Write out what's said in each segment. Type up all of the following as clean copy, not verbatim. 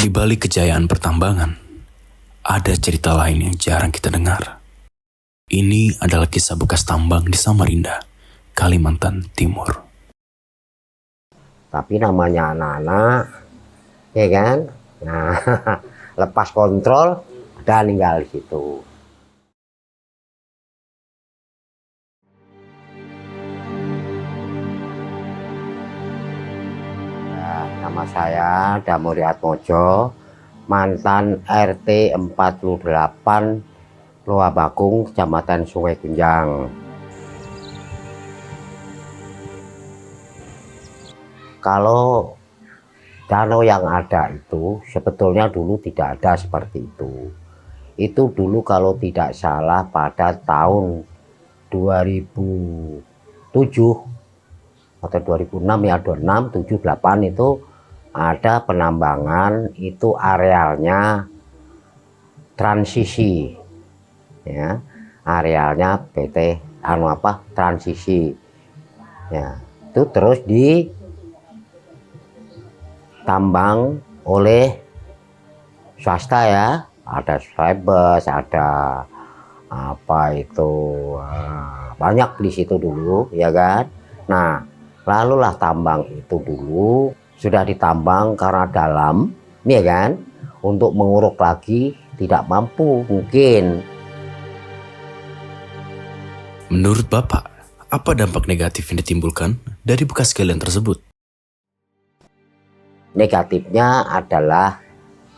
Di balik kejayaan pertambangan, ada cerita lain yang jarang kita dengar. Ini adalah kisah bekas tambang di Samarinda, Kalimantan Timur. Tapi namanya anak-anak, ya kan? Nah, lepas kontrol, udah ninggal di situ. Nama saya Damuri Atmojo, mantan RT 48 Loa Bakung, Kecamatan Sungai Kunjang. Kalau danau yang ada itu sebetulnya dulu tidak ada seperti itu. Itu dulu kalau tidak salah pada tahun 2007 atau 2006 ya, 26, 7, 8 itu ada penambangan, itu arealnya transisi ya, arealnya PT transisi ya, itu terus ditambang oleh swasta ya, ada Slebes, ada banyak di situ dulu ya kan. Nah, lalulah tambang itu dulu sudah ditambang karena dalam, ya kan, untuk menguruk lagi tidak mampu mungkin. Menurut Bapak, apa dampak negatif yang ditimbulkan dari bekas galian tersebut? Negatifnya adalah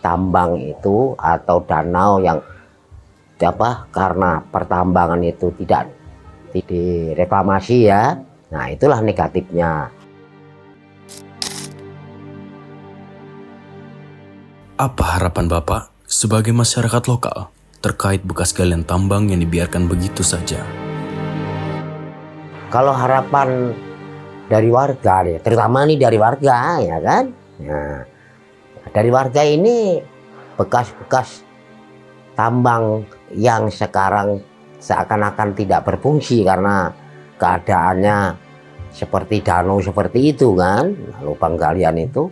tambang itu atau danau yang karena pertambangan itu tidak direklamasi ya. Nah, itulah negatifnya. Apa harapan Bapak sebagai masyarakat lokal terkait bekas galian tambang yang dibiarkan begitu saja? Kalau harapan dari warga, terutama nih dari warga ya kan. Nah, dari warga ini bekas-bekas tambang yang sekarang seakan-akan tidak berfungsi karena keadaannya seperti danau seperti itu kan, lubang galian itu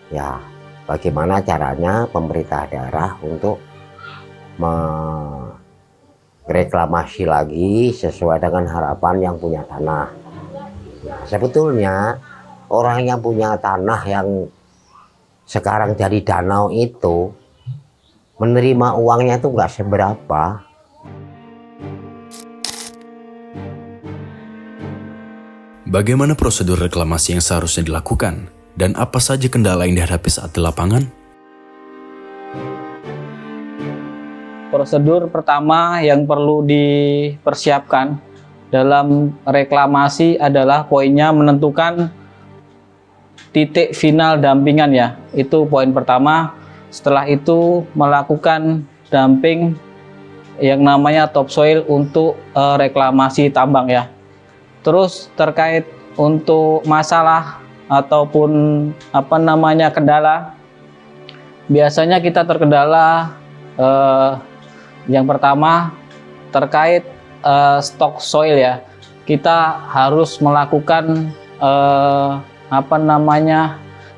ya. Bagaimana caranya pemerintah daerah untuk mereklamasi lagi sesuai dengan harapan yang punya tanah. Nah, sebetulnya orang yang punya tanah yang sekarang dari danau itu menerima uangnya itu nggak seberapa. Bagaimana prosedur reklamasi yang seharusnya dilakukan? Dan apa saja kendala yang dihadapi saat di lapangan? Prosedur pertama yang perlu dipersiapkan dalam reklamasi adalah poinnya menentukan titik final dampingan ya. Itu poin pertama. Setelah itu melakukan damping yang namanya topsoil untuk reklamasi tambang ya. Terus terkait untuk masalah ataupun kendala, biasanya kita terkendala yang pertama terkait stok soil ya. Kita harus melakukan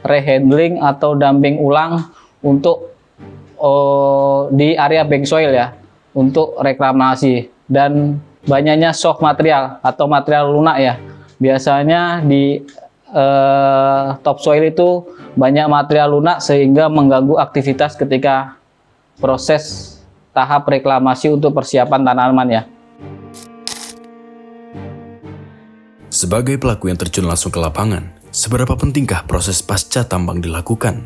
rehandling atau dumping ulang untuk di area bank soil ya, untuk reklamasi. Dan banyaknya soft material atau material lunak ya. Biasanya di topsoil itu banyak material lunak sehingga mengganggu aktivitas ketika proses tahap reklamasi untuk persiapan tanaman ya. Sebagai pelaku yang terjun langsung ke lapangan, seberapa pentingkah proses pasca tambang dilakukan?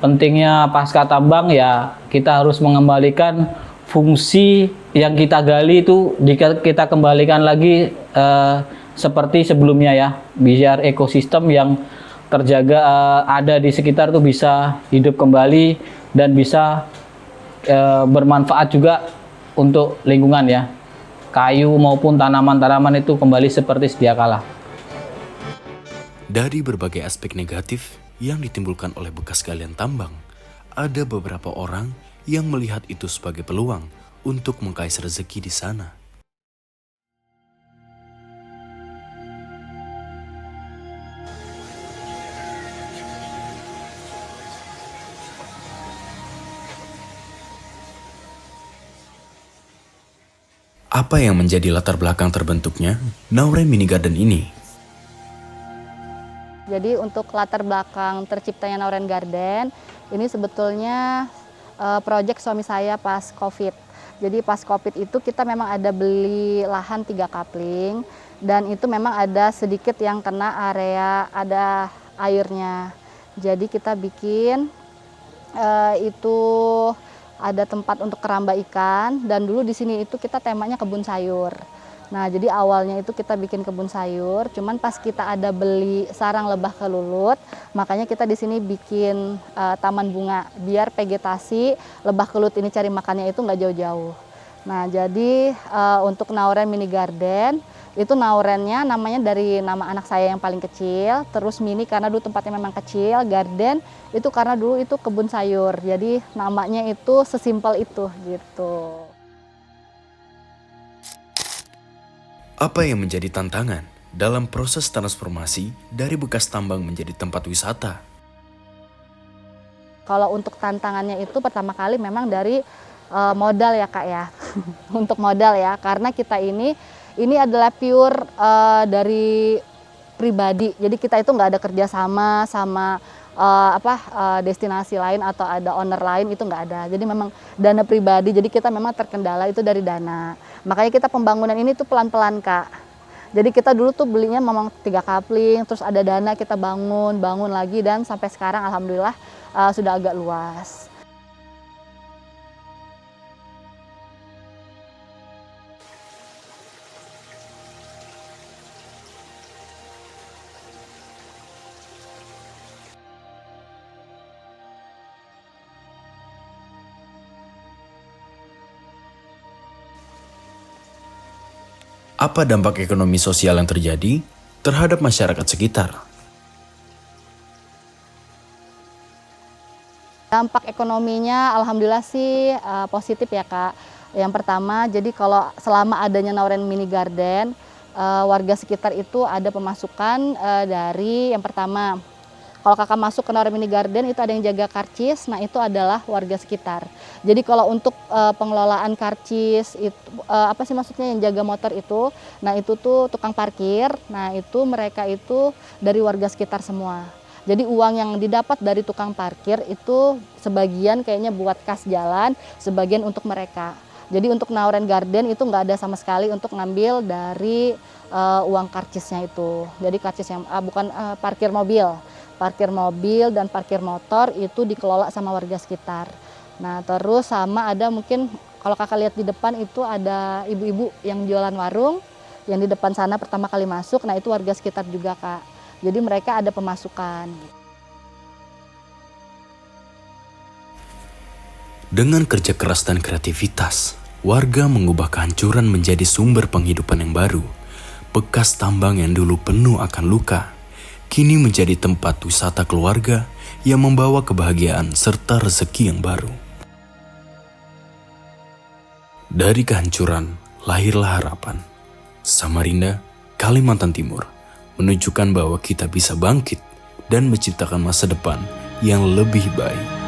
Pentingnya pasca tambang ya, kita harus mengembalikan fungsi yang kita gali itu, kita kembalikan lagi seperti sebelumnya ya, biar ekosistem yang terjaga ada di sekitar itu bisa hidup kembali dan bisa bermanfaat juga untuk lingkungan ya. Kayu maupun tanaman-tanaman itu kembali seperti sedia kala. Dari berbagai aspek negatif yang ditimbulkan oleh bekas galian tambang, ada beberapa orang yang melihat itu sebagai peluang untuk mengais rezeki di sana. Apa yang menjadi latar belakang terbentuknya Nauren Mini Garden ini? Jadi untuk latar belakang terciptanya Nauren Garden, ini sebetulnya proyek suami saya pas COVID. Jadi pas COVID itu kita memang ada beli lahan 3 kapling, dan itu memang ada sedikit yang kena area ada airnya. Jadi kita bikin itu ada tempat untuk keramba ikan, dan dulu di sini itu kita temanya kebun sayur. Nah, jadi awalnya itu kita bikin kebun sayur, cuman pas kita ada beli sarang lebah kelulut, makanya kita di sini bikin taman bunga biar vegetasi lebah kelulut ini cari makannya itu nggak jauh-jauh. Nah, jadi untuk Nauren Mini Garden itu Naurennya namanya dari nama anak saya yang paling kecil, terus mini karena dulu tempatnya memang kecil, garden itu karena dulu itu kebun sayur, jadi namanya itu sesimpel itu gitu. Apa yang menjadi tantangan dalam proses transformasi dari bekas tambang menjadi tempat wisata? Kalau untuk tantangannya itu pertama kali memang dari modal ya Kak ya. Untuk modal ya, karena kita ini adalah pure dari pribadi. Jadi kita itu nggak ada kerjasama sama destinasi lain atau ada owner lain, itu nggak ada. Jadi memang dana pribadi. Jadi kita memang terkendala itu dari dana. Makanya kita pembangunan ini tuh pelan-pelan Kak. Jadi kita dulu tuh belinya memang 3 kapling, terus ada dana kita bangun lagi, dan sampai sekarang alhamdulillah sudah agak luas. Apa dampak ekonomi sosial yang terjadi terhadap masyarakat sekitar? Dampak ekonominya alhamdulillah sih positif ya Kak. Yang pertama, jadi kalau selama adanya Nauren Mini Garden, warga sekitar itu ada pemasukan dari yang pertama, kalau Kakak masuk ke Nauren Mini Garden itu ada yang jaga karcis, nah itu adalah warga sekitar. Jadi kalau untuk pengelolaan karcis itu apa sih maksudnya yang jaga motor itu, nah itu tuh tukang parkir, nah itu mereka itu dari warga sekitar semua. Jadi uang yang didapat dari tukang parkir itu sebagian kayaknya buat kas jalan, sebagian untuk mereka. Jadi untuk Nauren Garden itu nggak ada sama sekali untuk ngambil dari uang karcisnya itu. Jadi karcis yang bukan parkir mobil. Parkir mobil dan parkir motor itu dikelola sama warga sekitar. Nah terus sama ada mungkin kalau Kakak lihat di depan itu ada ibu-ibu yang jualan warung, yang di depan sana pertama kali masuk, nah itu warga sekitar juga Kak. Jadi mereka ada pemasukan. Dengan kerja keras dan kreativitas, warga mengubah kehancuran menjadi sumber penghidupan yang baru. Bekas tambang yang dulu penuh akan luka, kini menjadi tempat wisata keluarga yang membawa kebahagiaan serta rezeki yang baru. Dari kehancuran, lahirlah harapan. Samarinda, Kalimantan Timur, menunjukkan bahwa kita bisa bangkit dan menciptakan masa depan yang lebih baik.